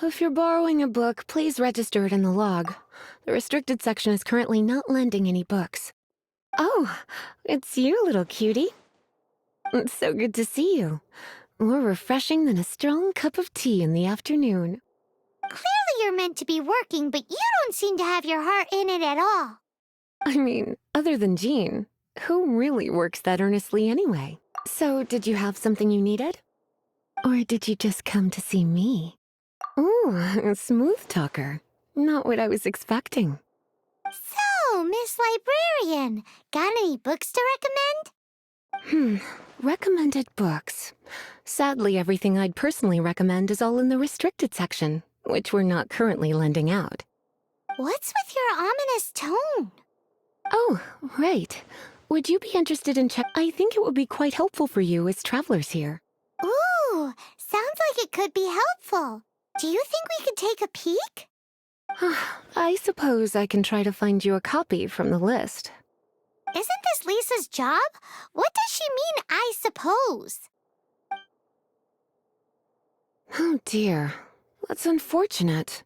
If you're borrowing a book, please register it in the log. The restricted section is currently not lending any books. Oh, it's you, little cutie. It's so good to see you. More refreshing than a strong cup of tea in the afternoon. Clearly you're meant to be working, but you don't seem to have your heart in it at all. I mean, other than Jean, who really works that earnestly anyway? So, did you have something you needed? Or did you just come to see me? Ooh, a smooth talker. Not what I was expecting. So, Miss Librarian, got any books to recommend? Recommended books. Sadly, everything I'd personally recommend is all in the restricted section, which we're not currently lending out. What's with your ominous tone? Oh, right. Would you be interested in I think it would be quite helpful for you as travelers here. Ooh, sounds like it could be helpful. Do you think we could take a peek? I suppose I can try to find you a copy from the list. Isn't this Lisa's job? What does she mean, I suppose? Oh dear, that's unfortunate.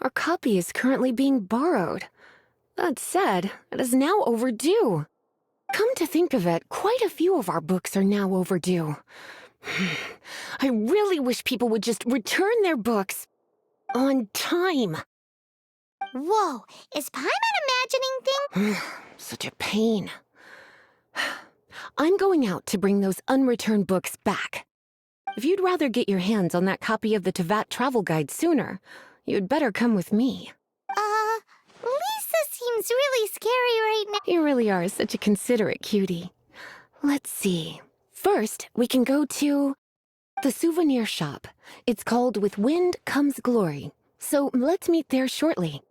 Our copy is currently being borrowed. That said, it is now overdue. Come to think of it, quite a few of our books are now overdue. I really wish people would just return their books on time. Whoa, is Paimon imagining things? Such a pain. I'm going out to bring those unreturned books back. If you'd rather get your hands on that copy of the Tevat travel guide sooner, you'd better come with me. Lisa seems really scary right now. You really are such a considerate cutie. Let's see. First, we can go to the souvenir shop. It's called With Wind Comes Glory. So let's meet there shortly.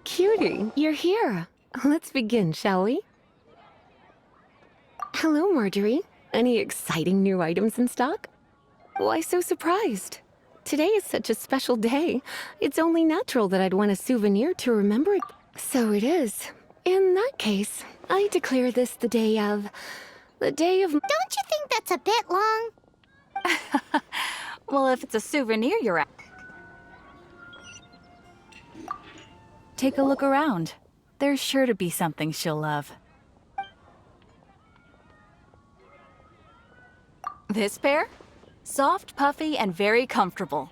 Cutie, you're here. Let's begin, shall we? Hello, Marjorie. Any exciting new items in stock? Why so surprised? Today is such a special day. It's only natural that I'd want a souvenir to remember it. So it is. In that case, I declare this the day of... Don't you think that's a bit long? Well, if it's a souvenir you're at... Take a look around. There's sure to be something she'll love. This pair? Soft, puffy, and very comfortable.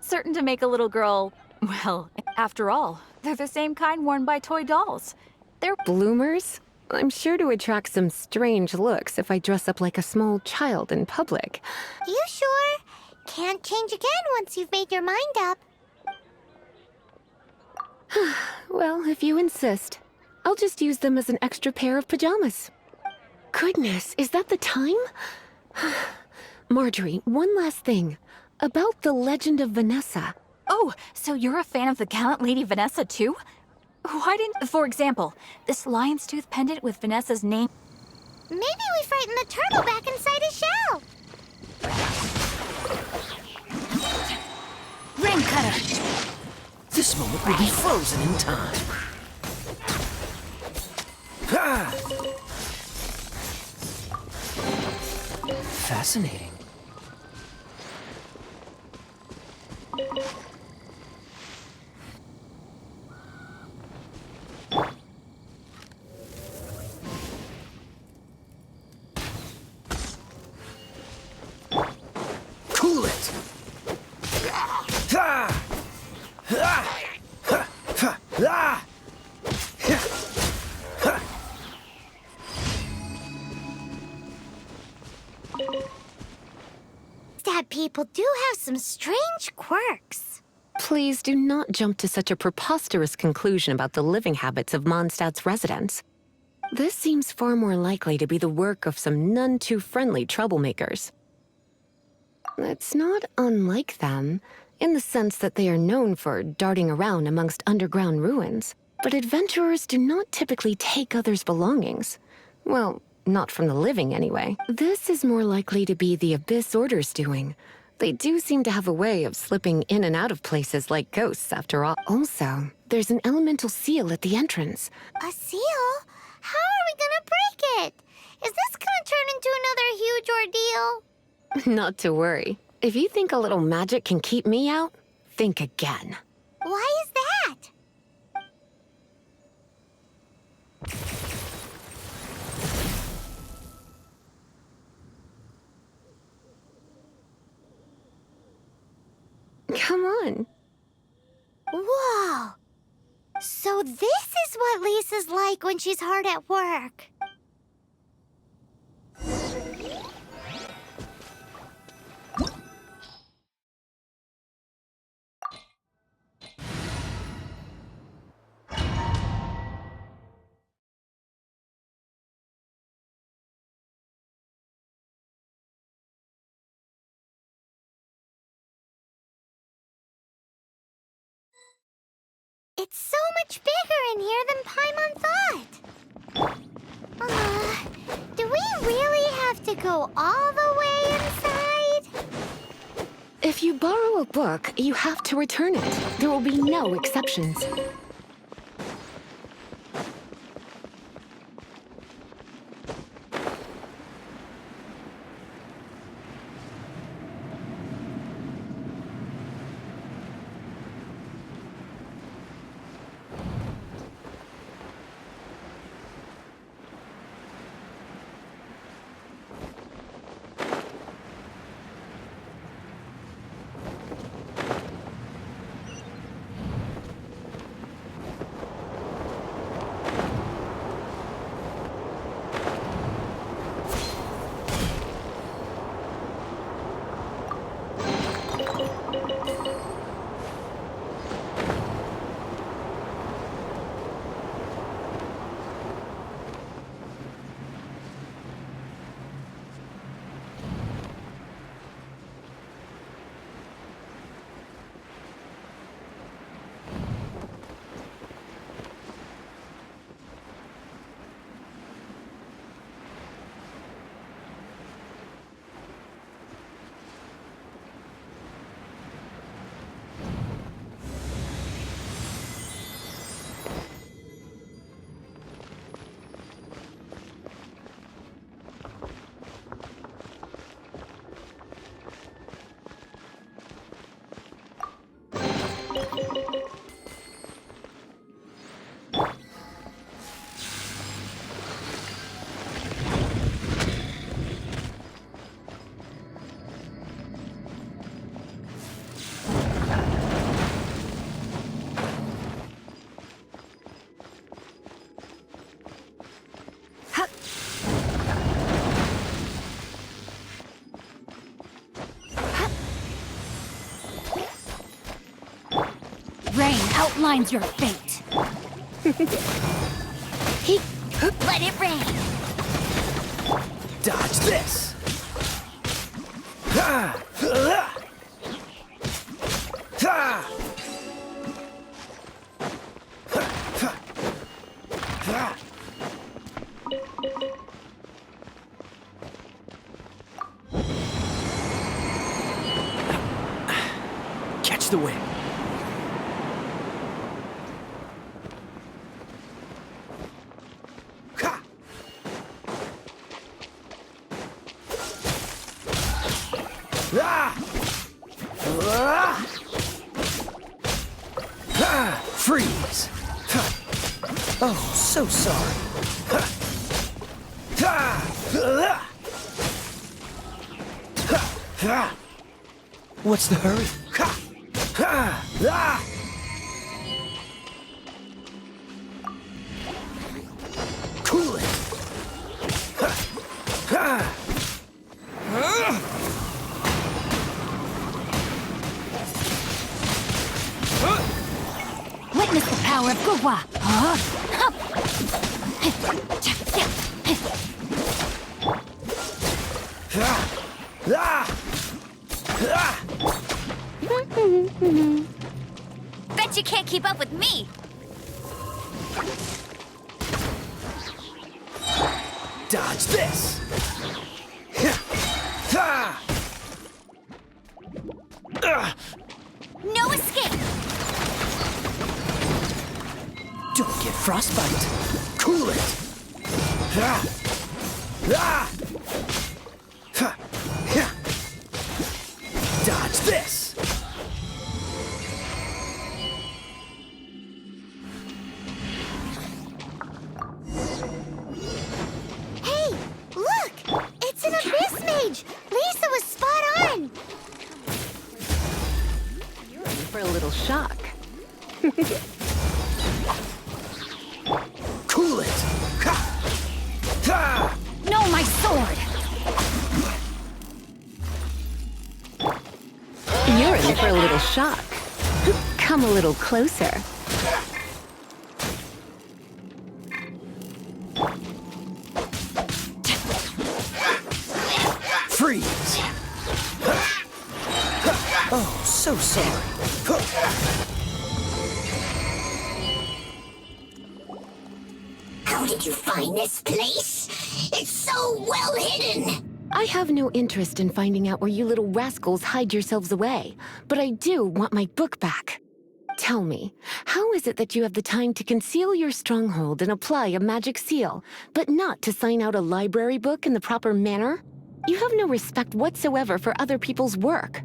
Certain to make a little girl... Well, after all, they're the same kind worn by toy dolls. They're bloomers? I'm sure to attract some strange looks if I dress up like a small child in public. You sure? Can't change again once you've made your mind up. Well, if you insist, I'll just use them as an extra pair of pajamas. Goodness, is that the time? Marjorie, one last thing. About the legend of Vanessa. Oh, so you're a fan of the gallant Lady Vanessa, too? Why didn't... For example, this lion's tooth pendant with Vanessa's name... Maybe we frightened the turtle back inside his shell. Ring cutter! This moment will be frozen in time. Ha! Fascinating. Cool it! That people do have some strange quirks. Please do not jump to such a preposterous conclusion about the living habits of Mondstadt's residents. This seems far more likely to be the work of some none too friendly troublemakers. It's not unlike them, in the sense that they are known for darting around amongst underground ruins. But adventurers do not typically take others' belongings. Well, not from the living, anyway. This is more likely to be the Abyss Order's doing. They do seem to have a way of slipping in and out of places like ghosts, after all. Also, there's an elemental seal at the entrance. A seal? How are we gonna break it? Is this gonna turn into another huge ordeal? Not to worry. If you think a little magic can keep me out, think again. Why is that? Come on. Whoa! So this is what Lisa's like when she's hard at work. It's so much bigger in here than Paimon thought. Do we really have to go all the way inside? If you borrow a book, you have to return it. There will be no exceptions. Rain outlines your fate. Let it rain! Dodge this! Catch the wind. Ah! Ah! Ah! Freeze! Oh, so sorry. What's the hurry? Cool it! Witness the power of Gugwa. Bet you can't keep up with me. Dodge this! No escape. Don't get frostbite! Cool it! Dodge this! Hey, look! It's an abyss mage! Lisa was spot on! You're in for a little shock. Cool it! No, my sword. You're in for a little shock. Come a little closer. Freeze! Oh, so sorry. How did you find this place? It's so well hidden! I have no interest in finding out where you little rascals hide yourselves away, but I do want my book back. Tell me, how is it that you have the time to conceal your stronghold and apply a magic seal, but not to sign out a library book in the proper manner? You have no respect whatsoever for other people's work.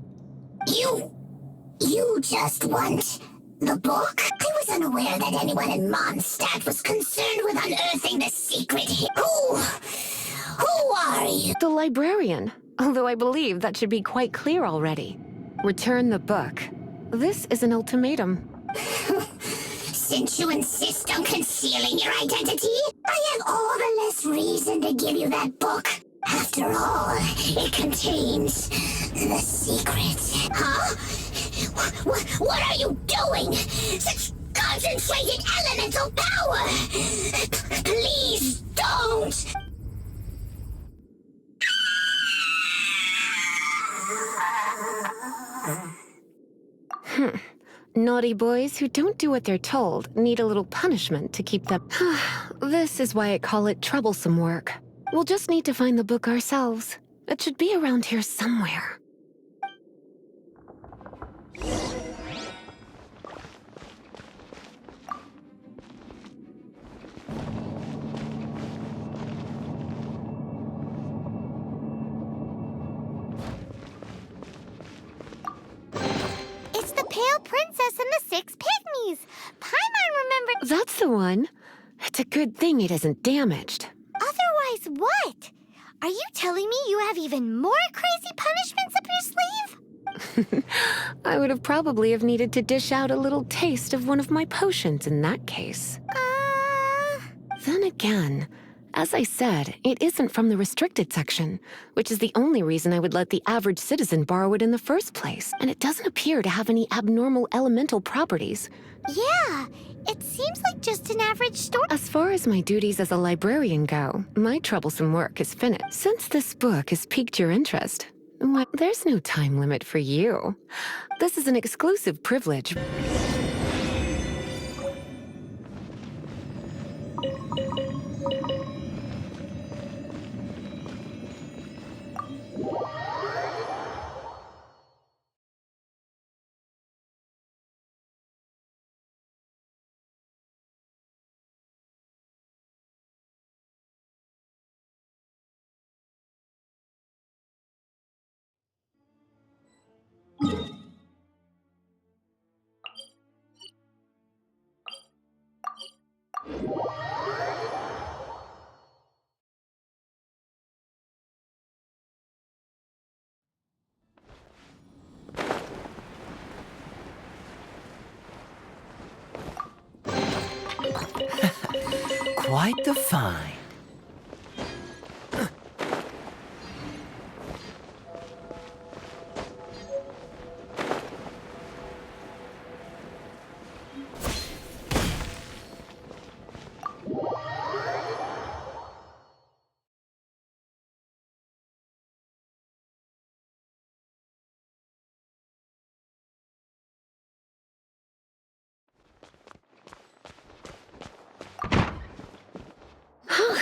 You just want the book? I was unaware that anyone in Mondstadt was concerned with unearthing the secret. Who are you? The librarian, although I believe that should be quite clear already. Return the book. This is an ultimatum. Since you insist on concealing your identity, I have all the less reason to give you that book. After all, it contains the secret. Huh? What are you doing? Such concentrated elemental power! Please don't! Naughty boys who don't do what they're told need a little punishment to keep them. This is why I call it troublesome work. We'll just need to find the book ourselves. It should be around here somewhere. It's the Pale Princess and the Six Pygmies! Paimon remembered— That's the one. It's a good thing it isn't damaged. Otherwise what? Are you telling me you have even more crazy punishments up your sleeve? I would have probably have needed to dish out a little taste of one of my potions in that case. Then again, as I said, it isn't from the restricted section, which is the only reason I would let the average citizen borrow it in the first place, and it doesn't appear to have any abnormal elemental properties. Yeah, it seems like just an average store. As far as my duties as a librarian go, my troublesome work is finished. Since this book has piqued your interest, well, there's no time limit for you. This is an exclusive privilege. Quite the find.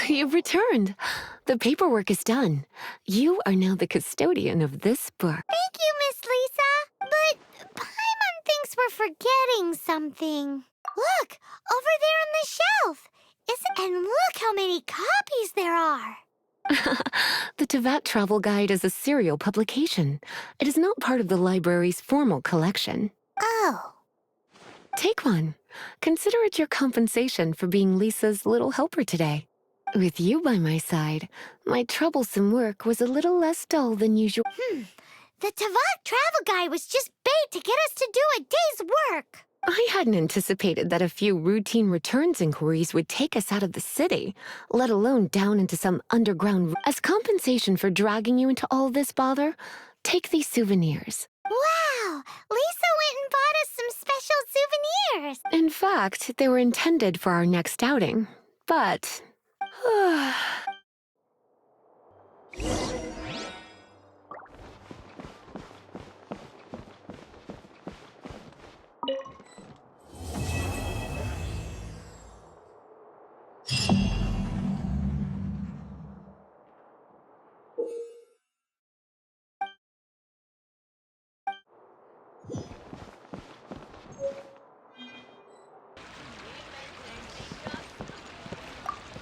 You've returned. The paperwork is done. You are now the custodian of this book. Thank you, Miss Lisa. But Paimon thinks we're forgetting something. Look, over there on the shelf. And look how many copies there are. The Tevat Travel Guide is a serial publication. It is not part of the library's formal collection. Oh. Take one. Consider it your compensation for being Lisa's little helper today. With you by my side, my troublesome work was a little less dull than usual. The Tevat Travel Guide was just bait to get us to do a day's work. I hadn't anticipated that a few routine returns inquiries would take us out of the city, let alone down into some underground. As compensation for dragging you into all this bother, take these souvenirs. Wow! Lisa went and bought us some special souvenirs. In fact, they were intended for our next outing, but...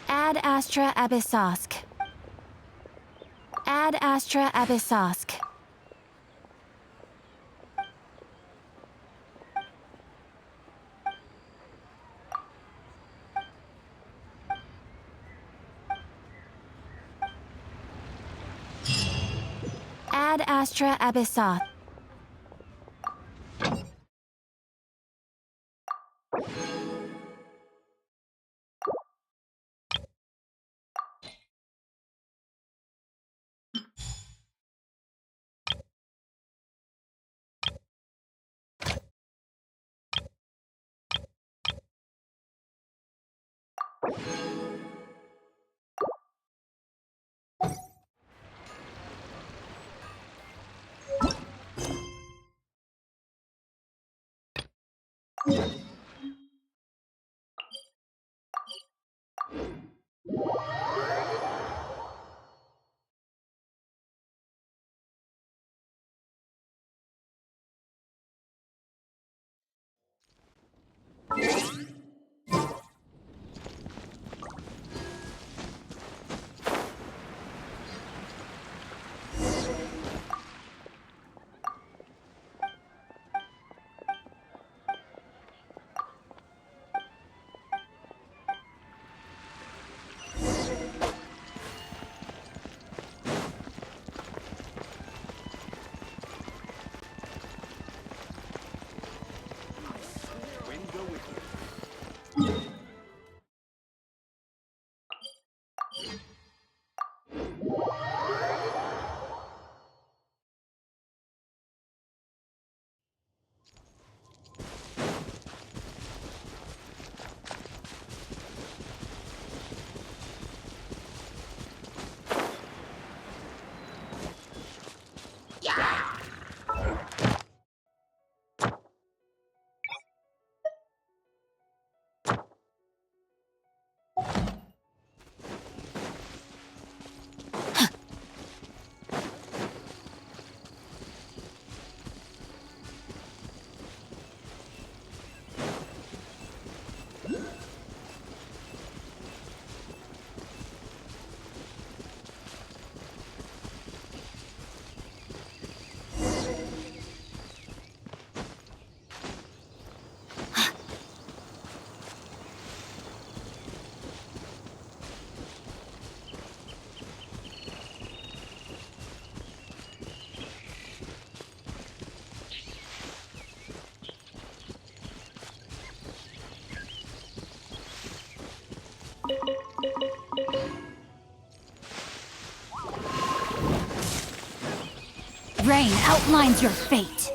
Ad Astra Abyssosk. Ad Astra Abyssosk. Ad Astra Abyssoth. terrain outlines your fate.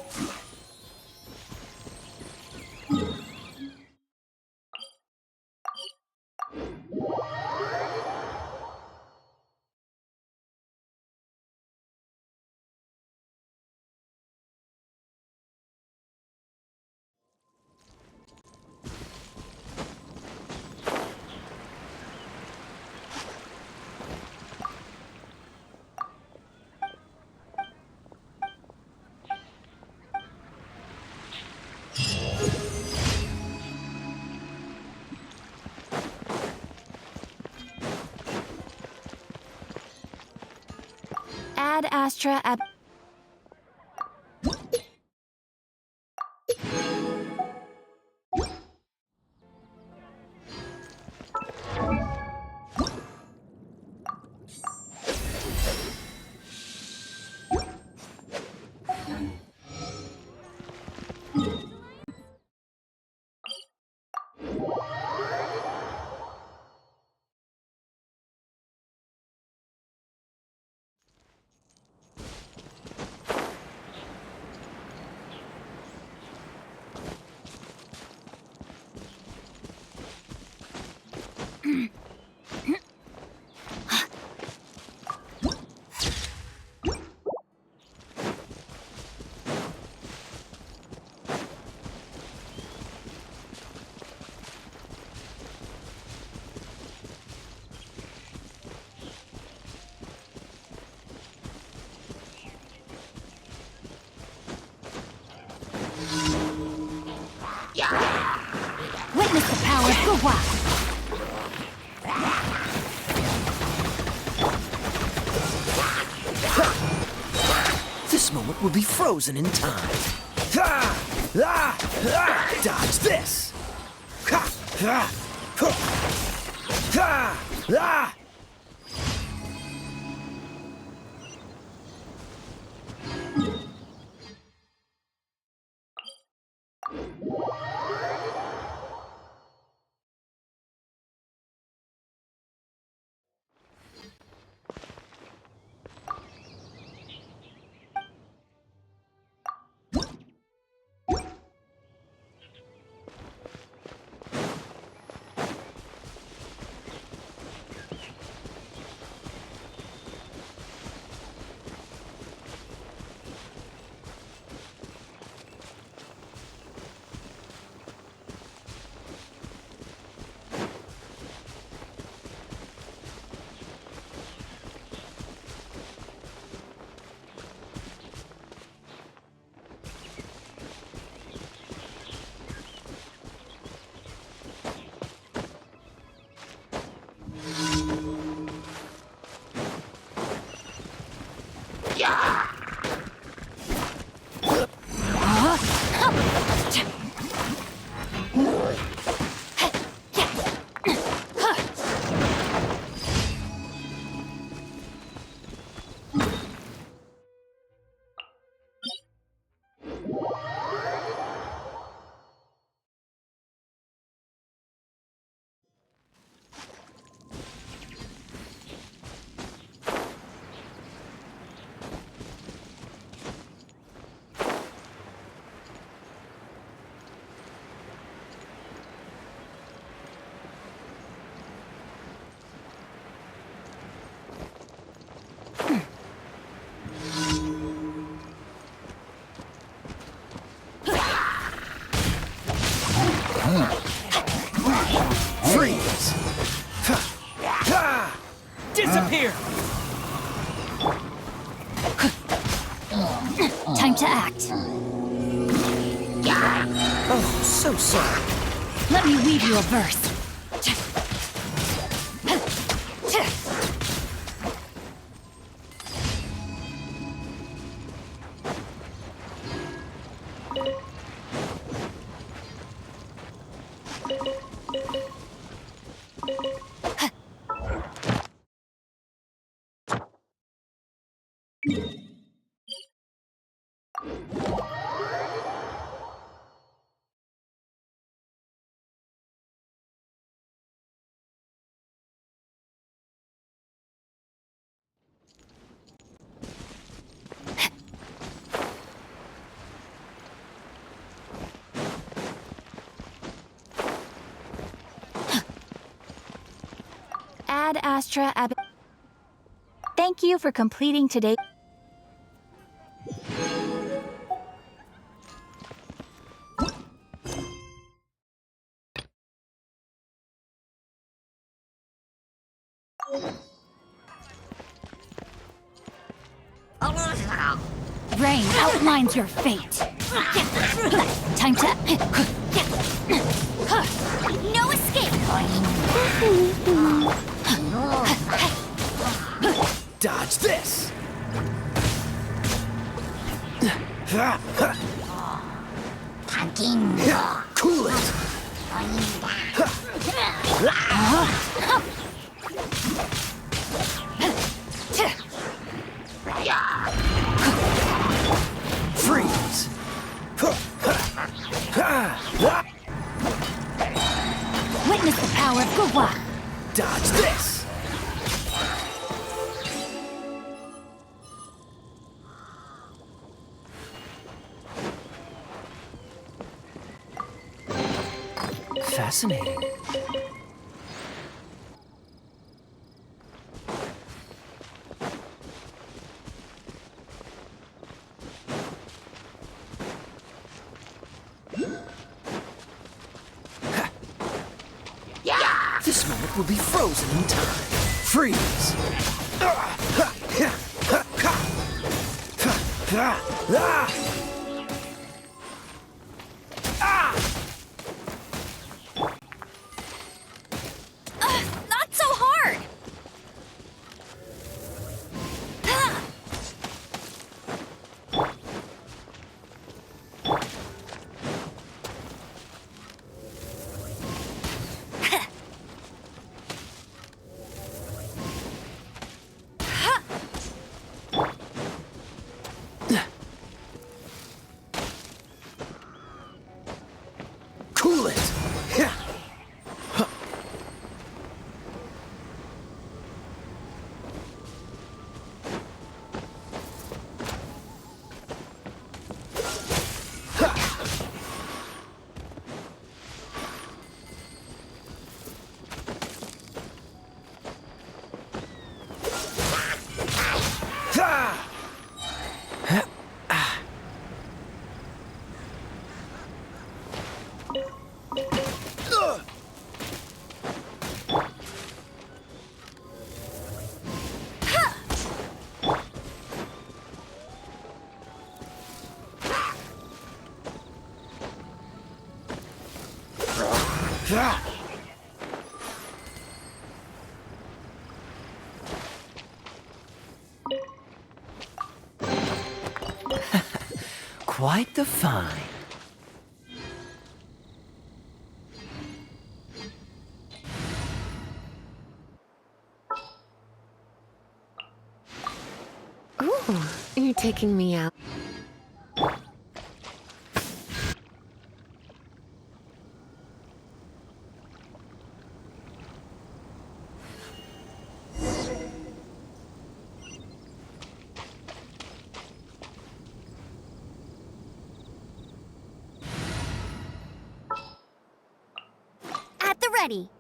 Ad Astra ab... Witness the power of Gua. This moment will be frozen in time. Dodge this! Freeze! Disappear! Time to act. Oh, so sorry. Let me weave you a verse. Ad Astra Ab. Thank you for completing today. Rain outlines your fate. Time to... No escape! Dodge this! Cool it! Freeze! Witness the power of Gugwa. Dodge this! Fascinating. This moment will be frozen in time. Freeze! Not so hard! Cool it! Quite the find. Ooh, you're taking me out. At the ready.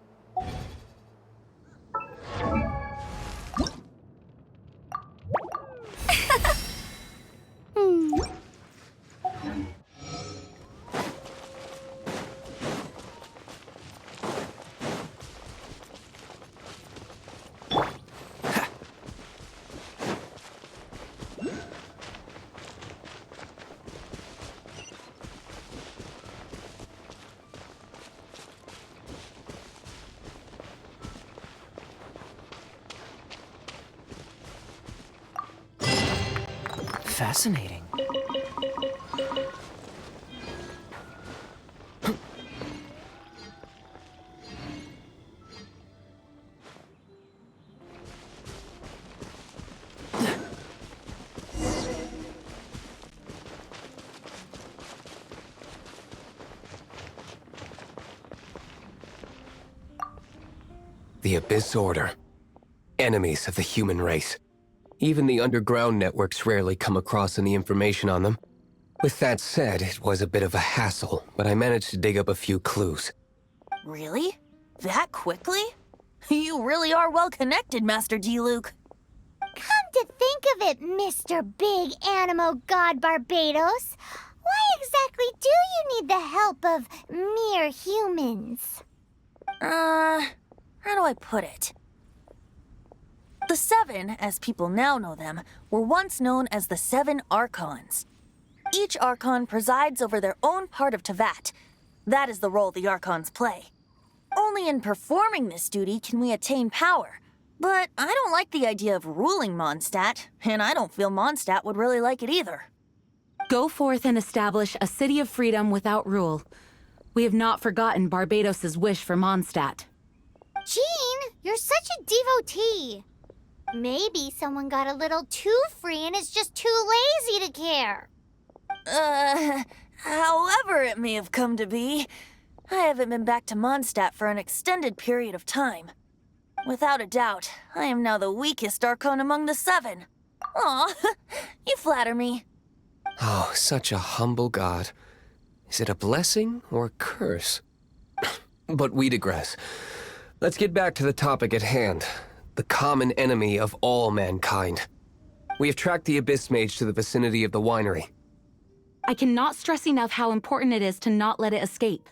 Fascinating. The Abyss Order. Enemies of the human race. Even the underground networks rarely come across any information on them. With that said, it was a bit of a hassle, but I managed to dig up a few clues. Really? That quickly? You really are well connected, Master D-Luke. Come to think of it, Mr. Big Animo God Barbados, why exactly do you need the help of mere humans? How do I put it? The Seven, as people now know them, were once known as the Seven Archons. Each Archon presides over their own part of Tevat. That is the role the Archons play. Only in performing this duty can we attain power. But I don't like the idea of ruling Mondstadt, and I don't feel Mondstadt would really like it either. Go forth and establish a city of freedom without rule. We have not forgotten Barbados's wish for Mondstadt. Jean, you're such a devotee. Maybe someone got a little too free and is just too lazy to care. However it may have come to be, I haven't been back to Mondstadt for an extended period of time. Without a doubt, I am now the weakest Archon among the Seven. Aw, you flatter me. Oh, such a humble god. Is it a blessing or a curse? But we digress. Let's get back to the topic at hand. The common enemy of all mankind. We have tracked the Abyss Mage to the vicinity of the winery. I cannot stress enough how important it is to not let it escape.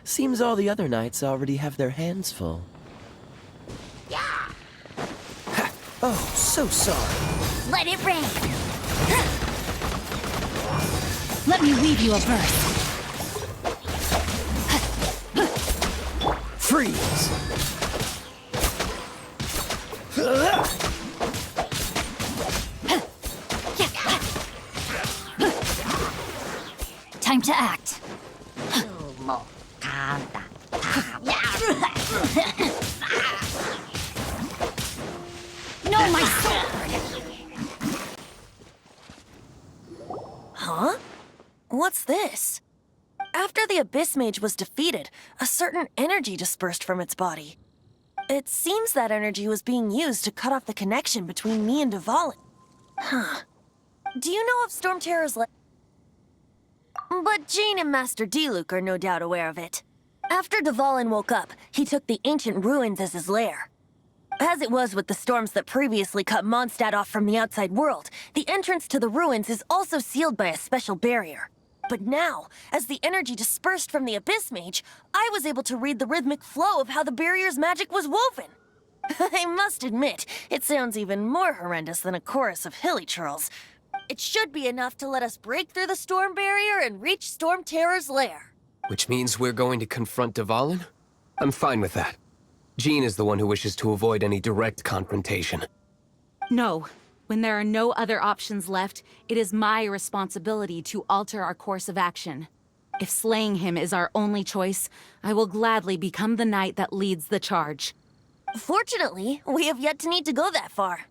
Seems all the other knights already have their hands full. Ha! Oh, so sorry. Let it rain. Let me weave you a verse. Freeze! Time to act. No, my sword! Huh? What's this? After the Abyss Mage was defeated, a certain energy dispersed from its body. It seems that energy was being used to cut off the connection between me and Dvalin. Huh. Do you know of Storm Terror's But Jean and Master D-Luke are no doubt aware of it. After Dvalin woke up, he took the ancient ruins as his lair. As it was with the storms that previously cut Mondstadt off from the outside world, the entrance to the ruins is also sealed by a special barrier. But now, as the energy dispersed from the Abyss Mage, I was able to read the rhythmic flow of how the barrier's magic was woven. I must admit, it sounds even more horrendous than a chorus of hilly churls. It should be enough to let us break through the storm barrier and reach Storm Terror's lair. Which means we're going to confront Dvalin? I'm fine with that. Jean is the one who wishes to avoid any direct confrontation. No. When there are no other options left, it is my responsibility to alter our course of action. If slaying him is our only choice, I will gladly become the knight that leads the charge. Fortunately, we have yet to need to go that far.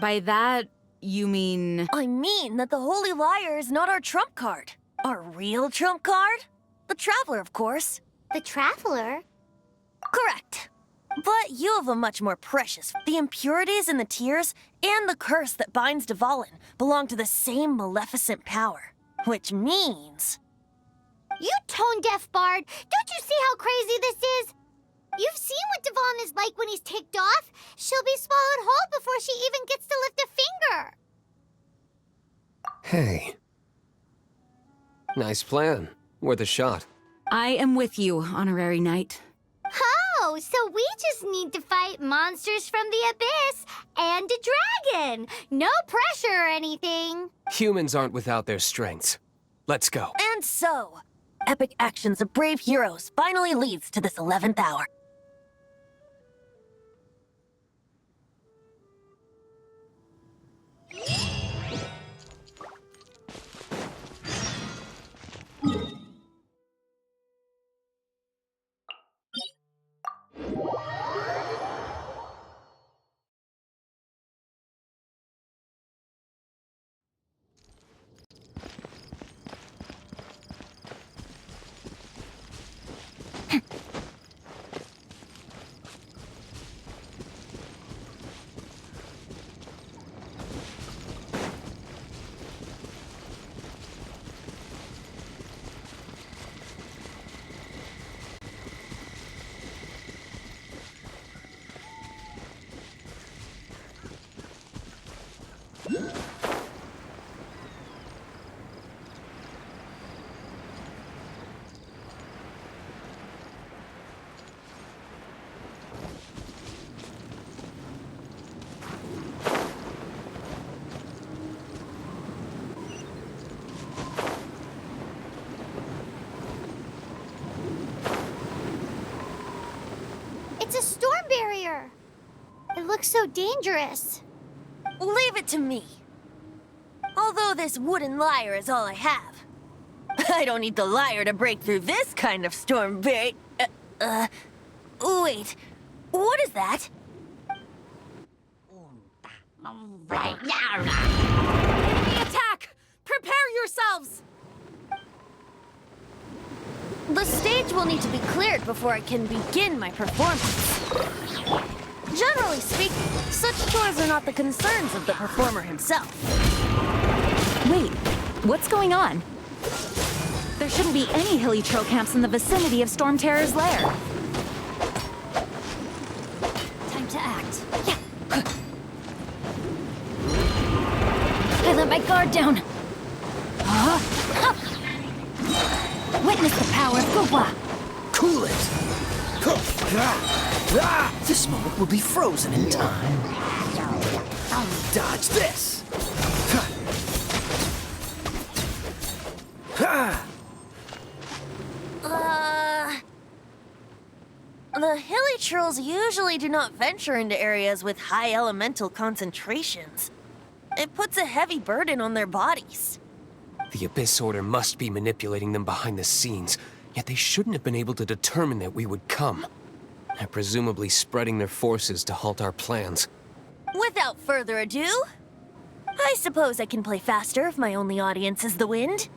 By that, you mean... I mean that the Holy Liar is not our trump card. Our real trump card? The Traveler, of course. The Traveler? Correct. But you have a much more precious. The impurities in the tears and the curse that binds Dvalin belong to the same maleficent power. Which means... You tone-deaf bard! Don't you see how crazy this is? You've seen what Dvalin is like when he's ticked off. She'll be swallowed whole before she even gets to lift a finger. Hey. Nice plan. Worth a shot. I am with you, honorary knight. Oh, so we just need to fight monsters from the abyss and a dragon. No pressure or anything. Humans aren't without their strengths. Let's go. And so, epic actions of brave heroes finally leads to this 11th hour. It's a storm barrier. It looks so dangerous. Leave it to me. Although this wooden lyre is all I have. I don't need the lyre to break through this kind of storm barrier. Wait. What is that? Enemy attack! Prepare yourselves! The stage will need to be cleared before I can begin my performance. Generally speaking, such chores are not the concerns of the performer himself. Wait, what's going on? There shouldn't be any hilly trail camps in the vicinity of Storm Terror's lair. Time to act. Yeah. I let my guard down. Witness the power of Gugwa. Cool it! This moment will be frozen in time. Dodge this! The hilly trolls usually do not venture into areas with high elemental concentrations. It puts a heavy burden on their bodies. The Abyss Order must be manipulating them behind the scenes, yet they shouldn't have been able to determine that we would come. They're presumably spreading their forces to halt our plans. Without further ado, I suppose I can play faster if my only audience is the wind.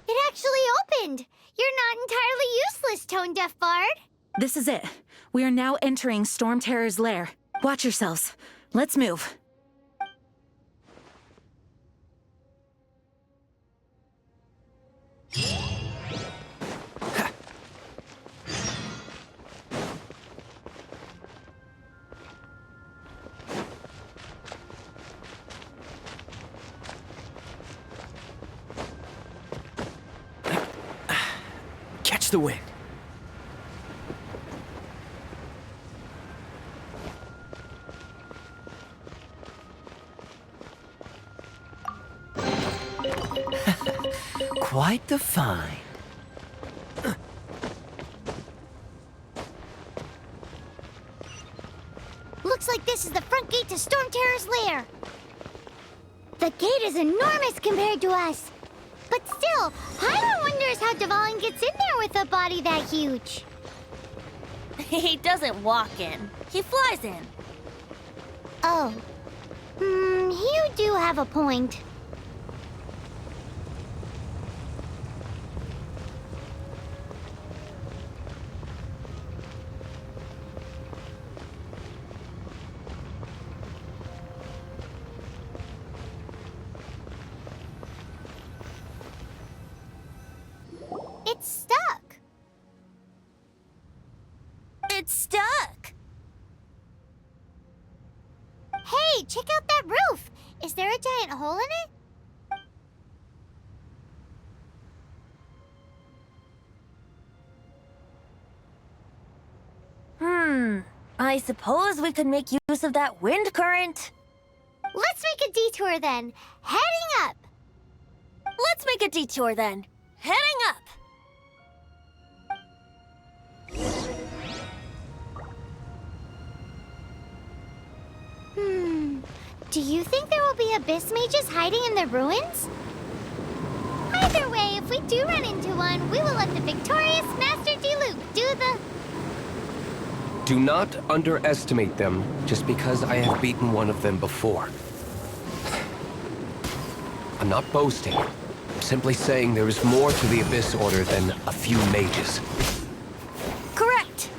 It actually opened. You're not entirely useless, Tone Deaf Bard. This is it. We are now entering Storm Terror's lair. Watch yourselves. Let's move. Catch the wind. Quite the find. Looks like this is the front gate to Storm Terror's lair. The gate is enormous compared to us. But still, Paimon wonders how Dvalin gets in there with a body that huge. He doesn't walk in. He flies in. Oh. You do have a point. It's stuck. It's stuck. Hey, check out that roof. Is there a giant hole in it? I suppose we could make use of that wind current. Let's make a detour then. Heading up. Let's make a detour then. Heading up. Do you think there will be abyss mages hiding in the ruins? Either way, if we do run into one, we will let the victorious Master Diluc do the... Do not underestimate them just because I have beaten one of them before. I'm not boasting. I'm simply saying there is more to the Abyss Order than a few mages. Correct.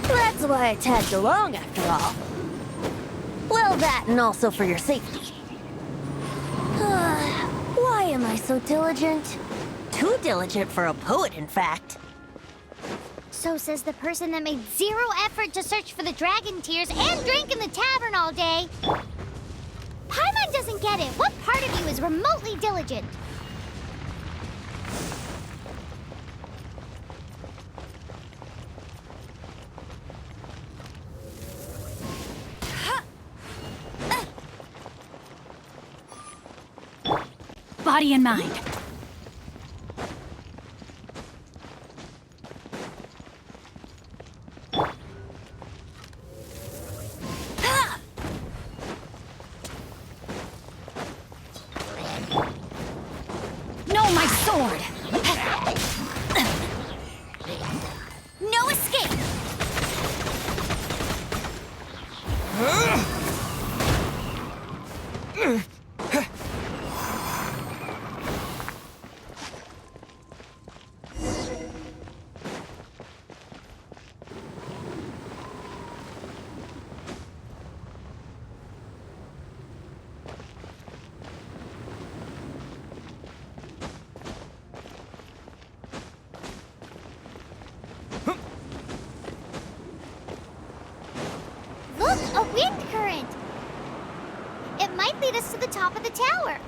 That's why I tagged along after all. Well, that and also for your safety. Why am I so diligent? Too diligent for a poet, in fact. So says the person that made zero effort to search for the dragon tears and drink in the tavern all day. Paimon doesn't get it. What part of you is remotely diligent? Body and mind. No, my sword! No escape! Look, a wind current! It might lead us to the top of the tower.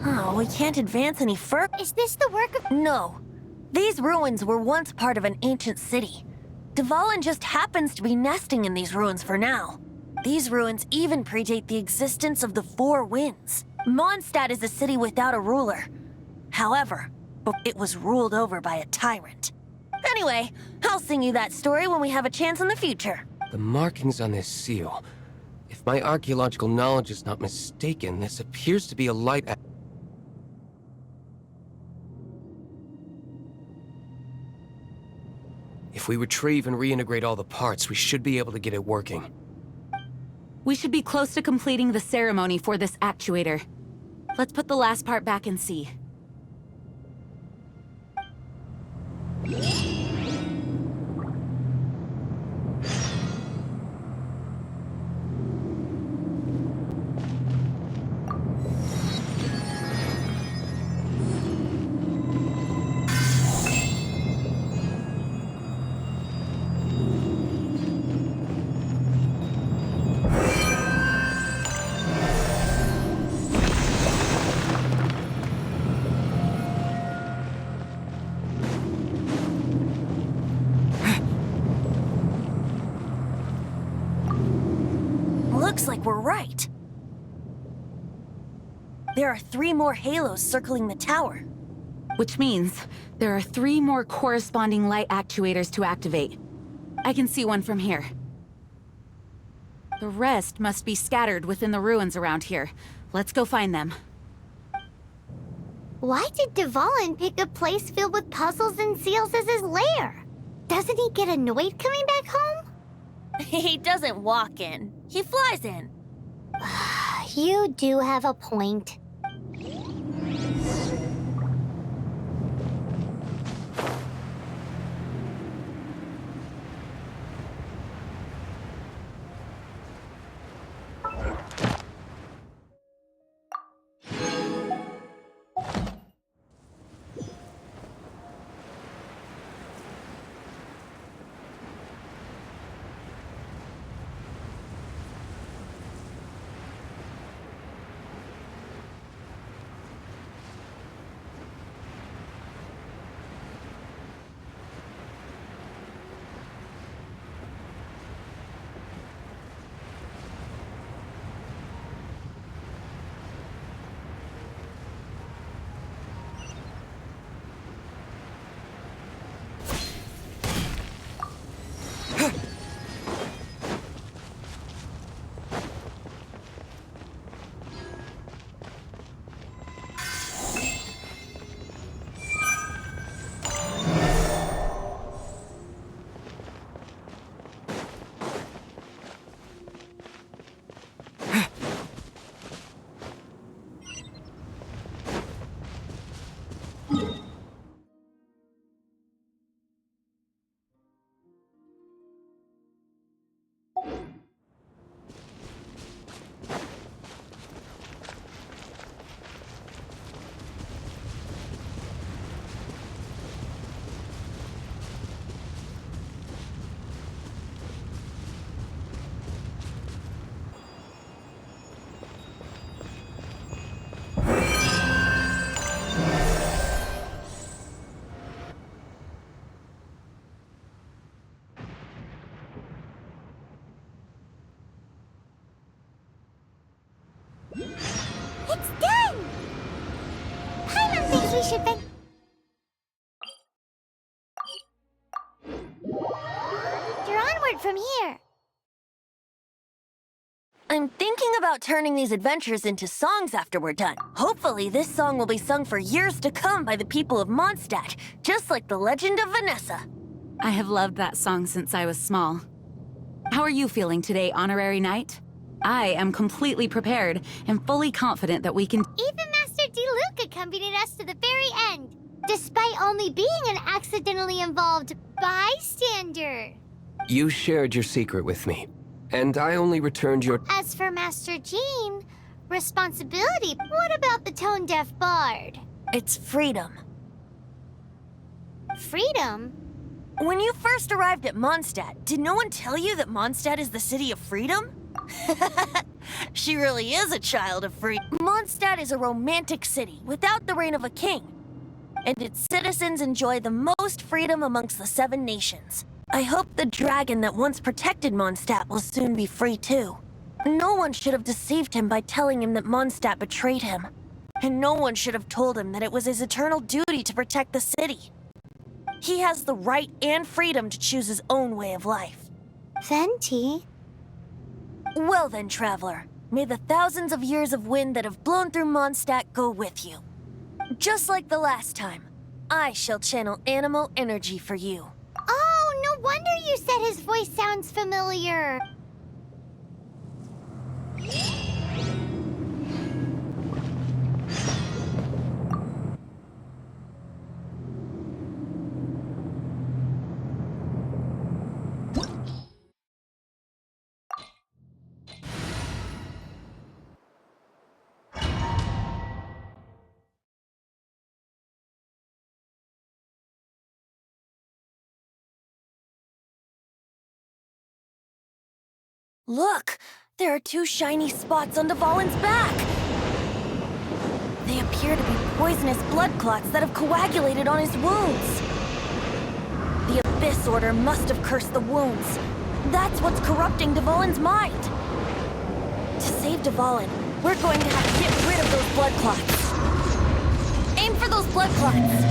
Oh, we can't advance any further. Is this the work of... No. These ruins were once part of an ancient city. Dvalin just happens to be nesting in these ruins for now. These ruins even predate the existence of the Four Winds. Mondstadt is a city without a ruler. However, it was ruled over by a tyrant. Anyway, I'll sing you that story when we have a chance in the future. The markings on this seal. If my archaeological knowledge is not mistaken, this appears to be a light... If we retrieve and reintegrate all the parts, we should be able to get it working. We should be close to completing the ceremony for this actuator. Let's put the last part back and see. Looks like we're right. There are 3 more halos circling the tower. Which means there are 3 more corresponding light actuators to activate. I can see one from here. The rest must be scattered within the ruins around here. Let's go find them. Why did Dvalin pick a place filled with puzzles and seals as his lair? Doesn't he get annoyed coming back home? He doesn't walk in. He flies in. You do have a point. It's done! Paimon thinks we should You're onward from here. I'm thinking about turning these adventures into songs after we're done. Hopefully, this song will be sung for years to come by the people of Mondstadt, just like the legend of Vanessa. I have loved that song since I was small. How are you feeling today, Honorary Knight? I am completely prepared and fully confident that we can— Even Master Diluc accompanied us to the very end, despite only being an accidentally involved bystander. You shared your secret with me, and I only returned your— As for Master Jean, responsibility, what about the tone-deaf bard? It's freedom. Freedom? When you first arrived at Mondstadt, did no one tell you that Mondstadt is the city of freedom? She really is a child of freedom. Mondstadt is a romantic city without the reign of a king, and its citizens enjoy the most freedom amongst the 7 nations. I hope the dragon that once protected Mondstadt will soon be free too. No one should have deceived him by telling him that Mondstadt betrayed him, and no one should have told him that it was his eternal duty to protect the city. He has the right and freedom to choose his own way of life. Venti? Well then, traveler, may the thousands of years of wind that have blown through Mondstadt go with you. Just like the last time, I shall channel Animo energy for you. Oh, no wonder you said his voice sounds familiar. Look! There are 2 shiny spots on Dvalin's back! They appear to be poisonous blood clots that have coagulated on his wounds. The Abyss Order must have cursed the wounds. That's what's corrupting Dvalin's mind. To save Dvalin, we're going to have to get rid of those blood clots. Aim for those blood clots!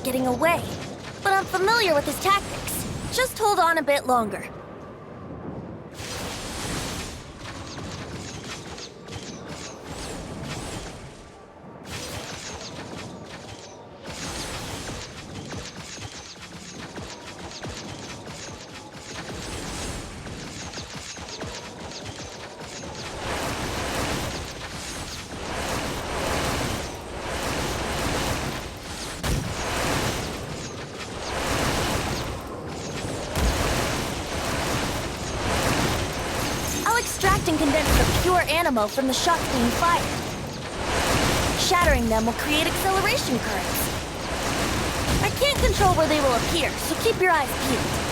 getting away. But I'm familiar with his tactics. Just hold on a bit longer. Extract and condense the pure animal from the shots being fired. Shattering them will create acceleration currents. I can't control where they will appear, so keep your eyes peeled.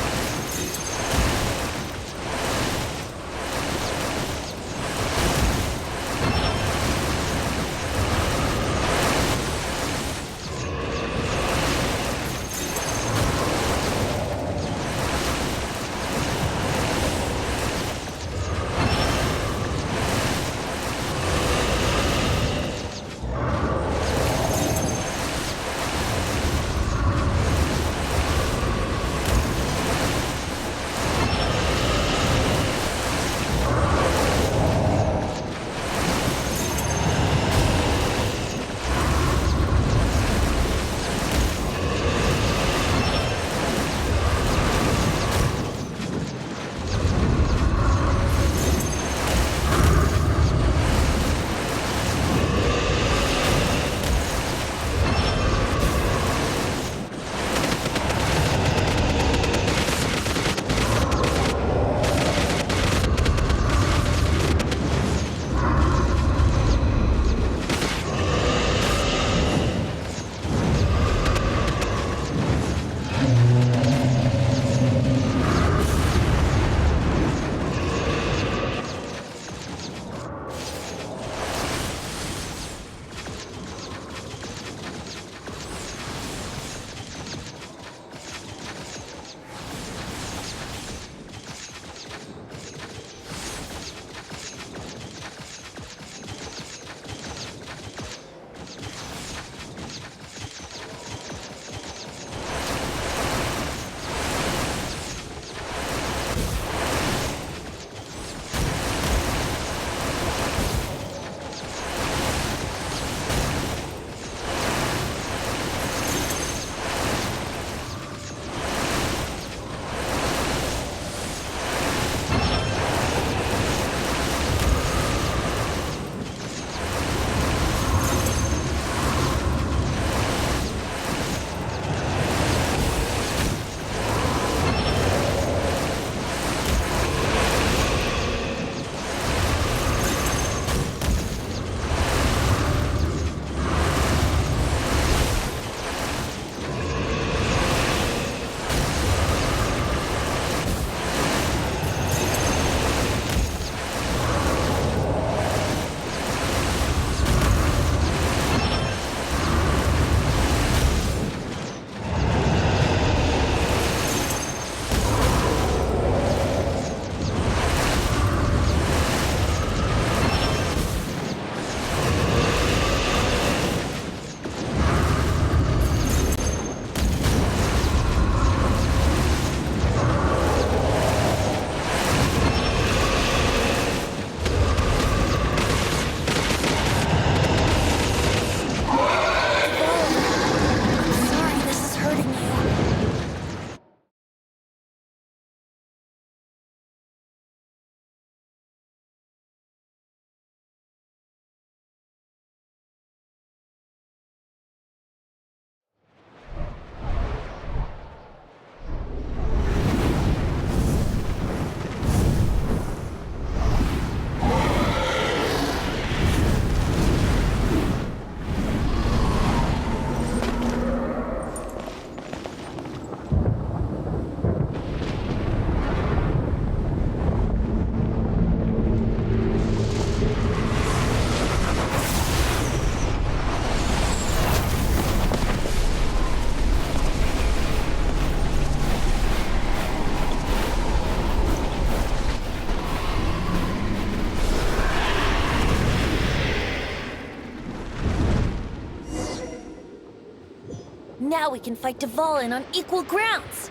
Now we can fight Dvalin on equal grounds.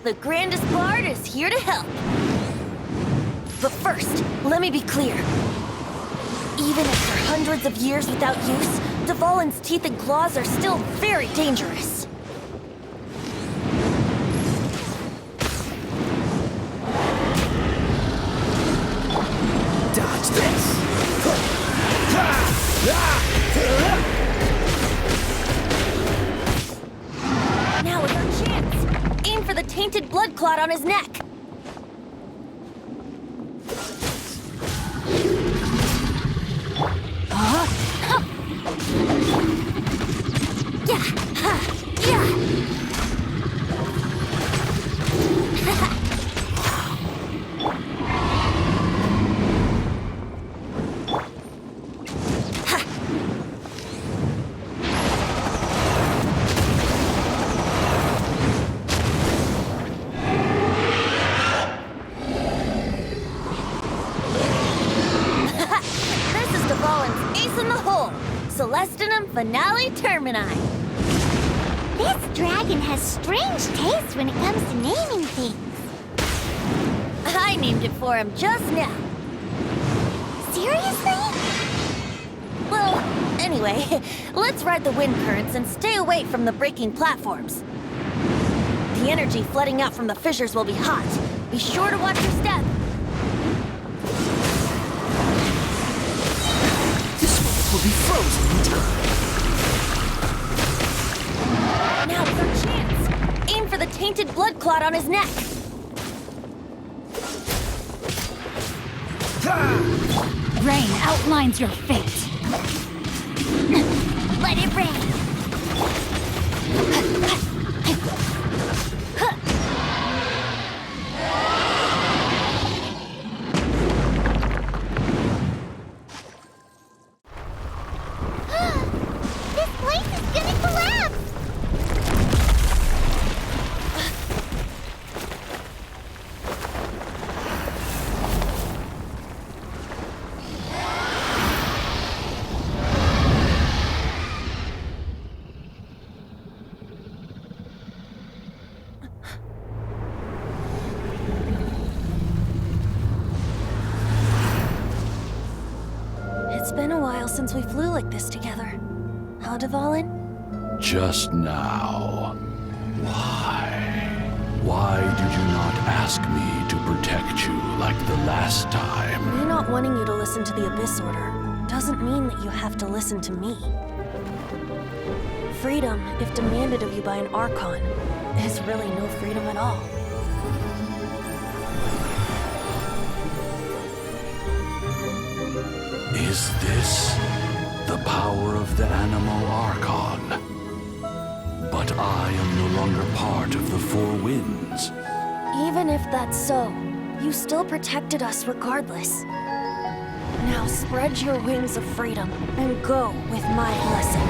The grandest bard is here to help. But first, let me be clear. Even after hundreds of years without use, Dvalin's teeth and claws are still very dangerous. Dodge this! Now is our chance. Aim for the tainted blood clot on his neck. Finale Termini. This dragon has strange taste when it comes to naming things. I named it for him just now. Seriously? Well, anyway, let's ride the wind currents and stay away from the breaking platforms. The energy flooding out from the fissures will be hot. Be sure to watch your step. This one will be frozen in time. Now is our chance. Aim for the tainted blood clot on his neck. Rain outlines your fate. Let it rain. This place is gonna collapse. It's been a while since we flew like this together. Huh, Dvalin? Just now. Why? Why did you not ask me to protect you like the last time? Me not wanting you to listen to the Abyss Order doesn't mean that you have to listen to me. Freedom, if demanded of you by an Archon, is really no freedom at all. Is this the power of the Animo Archon? But I am no longer part of the Four Winds. Even if that's so, you still protected us regardless. Now spread your wings of freedom and go with my blessing.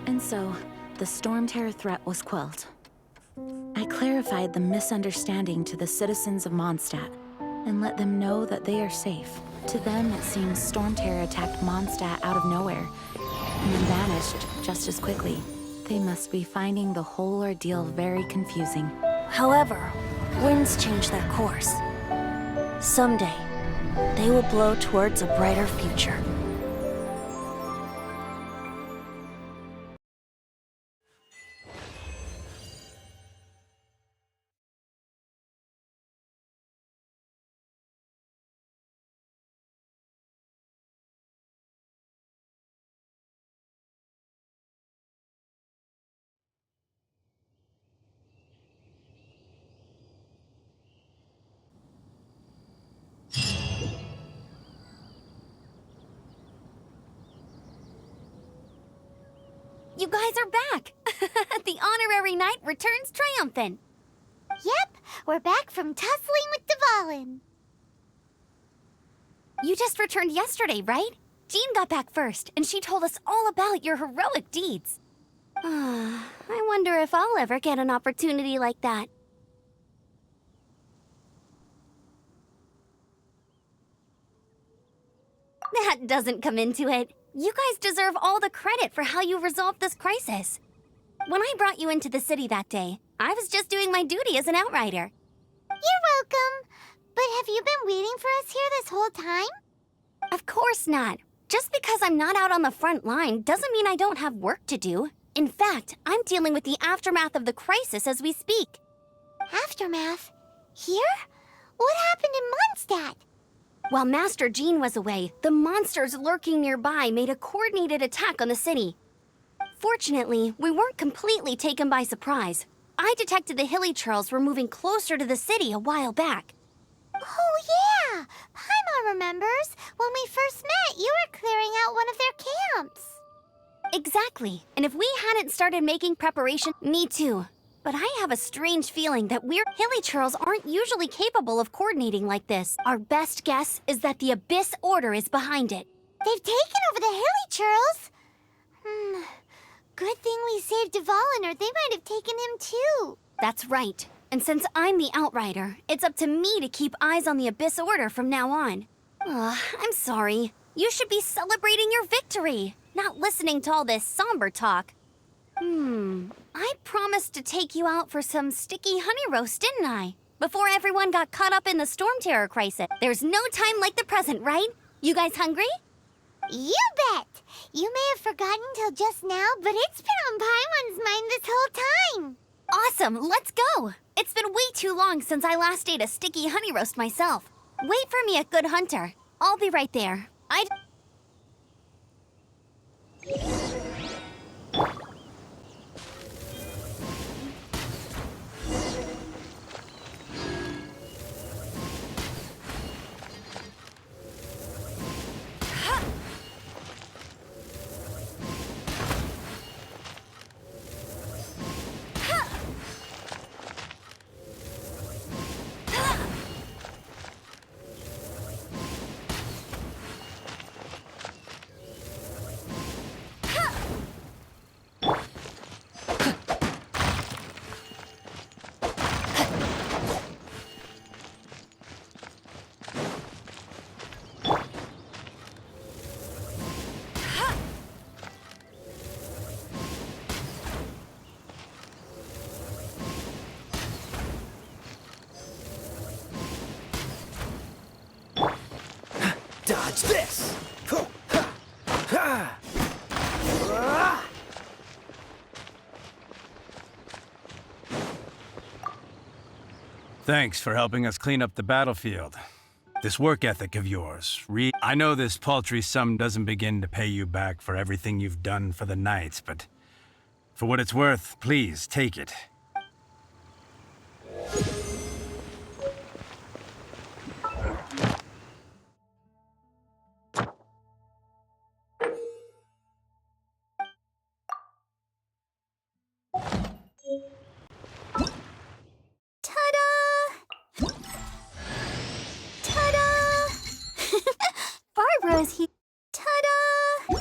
And so, the Storm Terror threat was quelled. I clarified the misunderstanding to the citizens of Mondstadt and let them know that they are safe. To them, it seems Storm Terror attacked Mondstadt out of nowhere and then vanished just as quickly. They must be finding the whole ordeal very confusing. However, winds change their course. Someday, they will blow towards a brighter future. You guys are back! The honorary knight returns triumphant. Yep, we're back from tussling with Dvalin. You just returned yesterday, right? Jean got back first, and she told us all about your heroic deeds. I wonder if I'll ever get an opportunity like that. That doesn't come into it. You guys deserve all the credit for how you resolved this crisis. When I brought you into the city that day, I was just doing my duty as an outrider. You're welcome. But have you been waiting for us here this whole time? Of course not. Just because I'm not out on the front line doesn't mean I don't have work to do. In fact, I'm dealing with the aftermath of the crisis as we speak. Aftermath? Here? What happened in Mondstadt? While Master Jean was away, the monsters lurking nearby made a coordinated attack on the city. Fortunately, we weren't completely taken by surprise. I detected the Hilly Churls were moving closer to the city a while back. Oh yeah! Paimon remembers. When we first met, you were clearing out one of their camps. Exactly. And if we hadn't started making preparation... Me too. But I have a strange feeling that weird Hilly Churls aren't usually capable of coordinating like this. Our best guess is that the Abyss Order is behind it. They've taken over the Hilly Churls? Good thing we saved Dvalin, or they might have taken him too. That's right. And since I'm the Outrider, it's up to me to keep eyes on the Abyss Order from now on. I'm sorry. You should be celebrating your victory, not listening to all this somber talk. I promised to take you out for some sticky honey roast, didn't I? Before everyone got caught up in the Storm Terror crisis. There's no time like the present, right? You guys hungry? You bet! You may have forgotten till just now, but it's been on Paimon's mind this whole time. Awesome, let's go! It's been way too long since I last ate a sticky honey roast myself. Wait for me at Good Hunter. I'll be right there. Dodge this! Ho, ha, ha. Ah. Thanks for helping us clean up the battlefield. This work ethic of yours, I know this paltry sum doesn't begin to pay you back for everything you've done for the Knights, but for what it's worth, please take it. Barbara's here. Ta-da!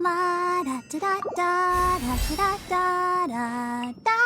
La da da da da da da da da.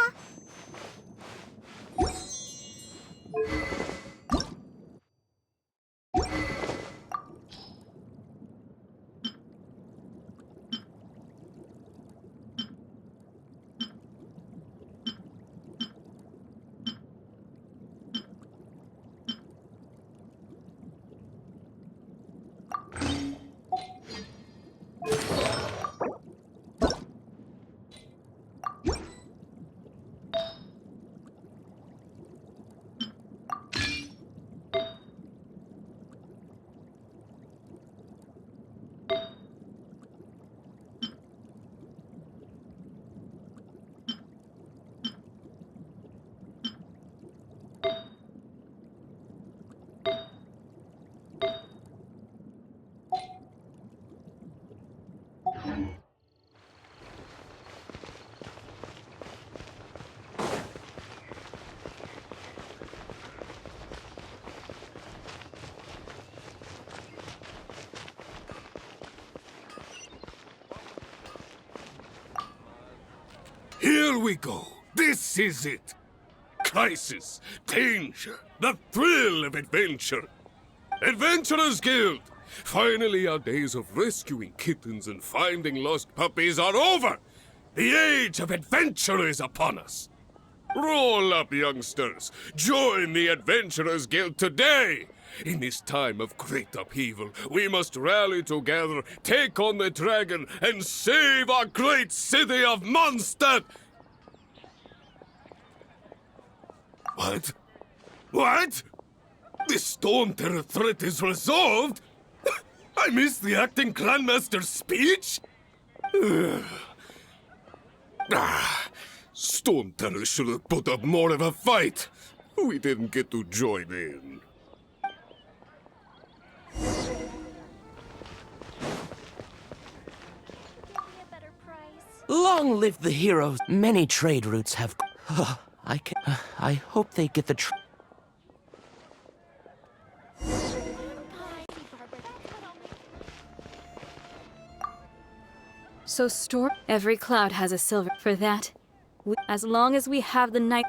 Here we go. This is it. crisis, danger, the thrill of adventure. Adventurers Guild! Finally, our days of rescuing kittens and finding lost puppies are over! The age of adventure is upon us! Roll up, youngsters! Join the Adventurers Guild today! In this time of great upheaval, we must rally together, take on the dragon, and save our great city of Mondstadt! What? What? The Storm Terror threat is resolved? I missed the acting clanmaster's speech? Storm Terror should have put up more of a fight. We didn't get to join in. Long live the heroes. Many trade routes have... I hope they get the... So storm. Every cloud has a silver. For that, as long as we have the night.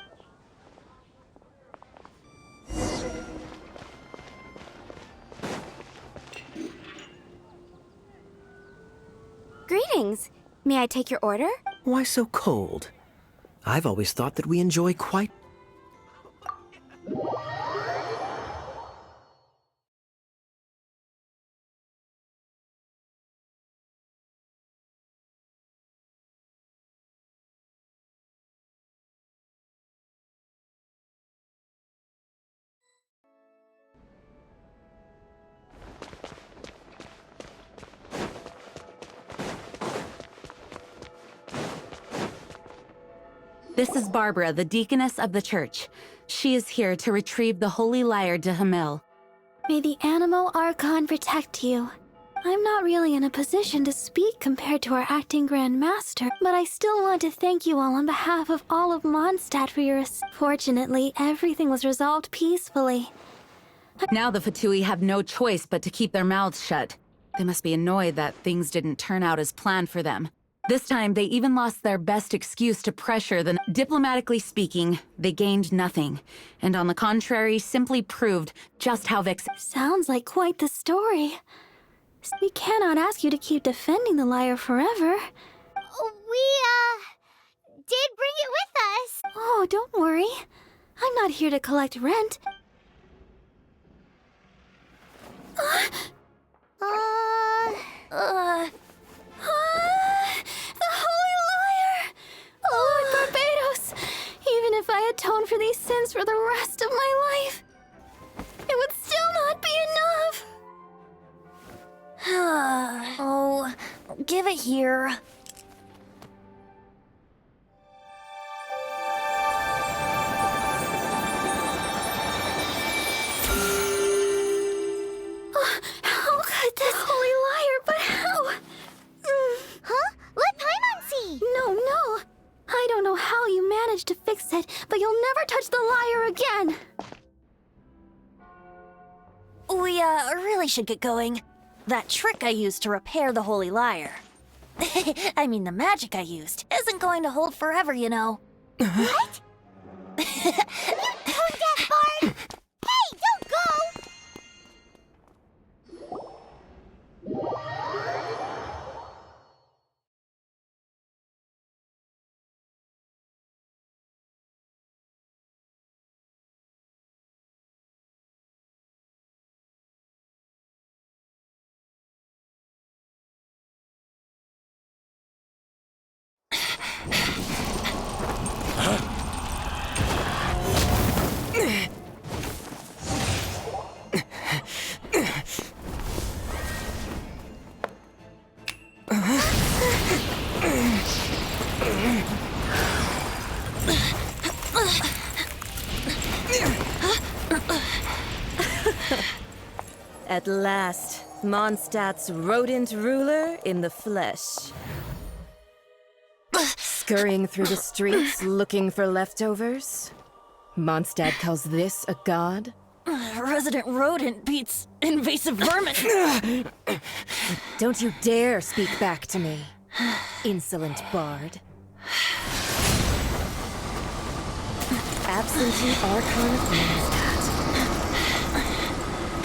Greetings. May I take your order? Why so cold? I've always thought that we enjoy quite... This is Barbara, the deaconess of the church. She is here to retrieve the holy lyre de Hamel. May the Animo Archon protect you. I'm not really in a position to speak compared to our acting Grand Master, but I still want to thank you all on behalf of all of Mondstadt for your Fortunately, everything was resolved peacefully. Now the Fatui have no choice but to keep their mouths shut. They must be annoyed that things didn't turn out as planned for them. This time, they even lost their best excuse to pressure the... Diplomatically speaking, they gained nothing. And on the contrary, simply proved just how Sounds like quite the story. We cannot ask you to keep defending the lyre forever. We, did bring it with us. Oh, don't worry. I'm not here to collect rent. The Holy Lyre! Lord Barbados! Even if I atone for these sins for the rest of my life, it would still not be enough! Oh, give it here. How could this Holy Lyre, but how? Huh? Let Paimon see! No. I don't know how you managed to fix it, but you'll never touch the lyre again! We, really should get going. That trick I used to repair the Holy Lyre. I mean, the magic I used isn't going to hold forever, you know. What? You tone deaf, Bard! Hey, don't go! At last, Mondstadt's rodent ruler in the flesh. Scurrying through the streets looking for leftovers? Mondstadt calls this a god? Resident rodent beats invasive vermin. Don't you dare speak back to me, insolent bard. absentee Archon of Mondstadt.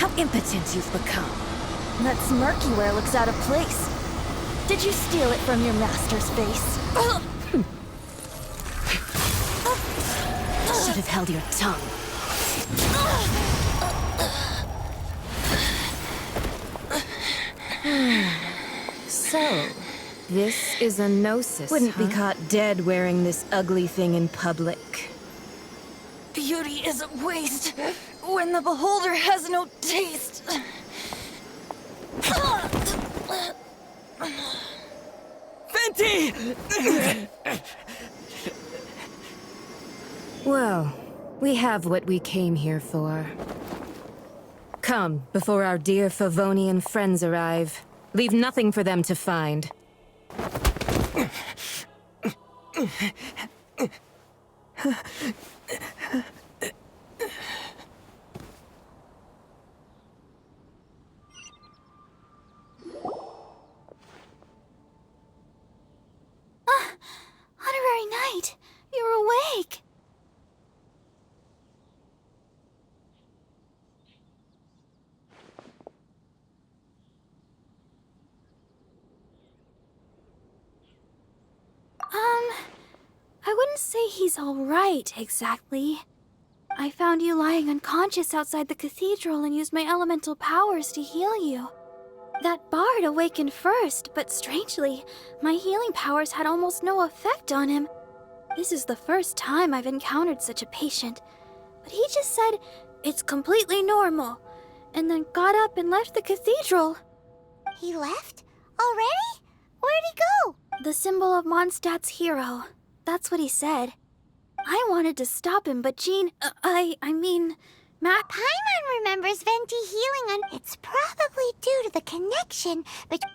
How impotent you've become. That smirky looks out of place. Did you steal it from your master's face? Should have held your tongue. So, this is a gnosis, Wouldn't be caught dead wearing this ugly thing in public. Beauty is a waste when the beholder has no taste. Venti! Well, we have what we came here for. Come, before our dear Favonian friends arrive. Leave nothing for them to find. Honorary Knight, you're awake. I wouldn't say he's all right, exactly. I found you lying unconscious outside the cathedral and used my elemental powers to heal you. That bard awakened first, but strangely, my healing powers had almost no effect on him. This is the first time I've encountered such a patient, but he just said it's completely normal, and then got up and left the cathedral. He left? Already? Where'd he go? The symbol of Mondstadt's hero. That's what he said. I wanted to stop him, but Jean, I mean, Matt... Paimon remembers Venti healing on... It's probably due to the connection between...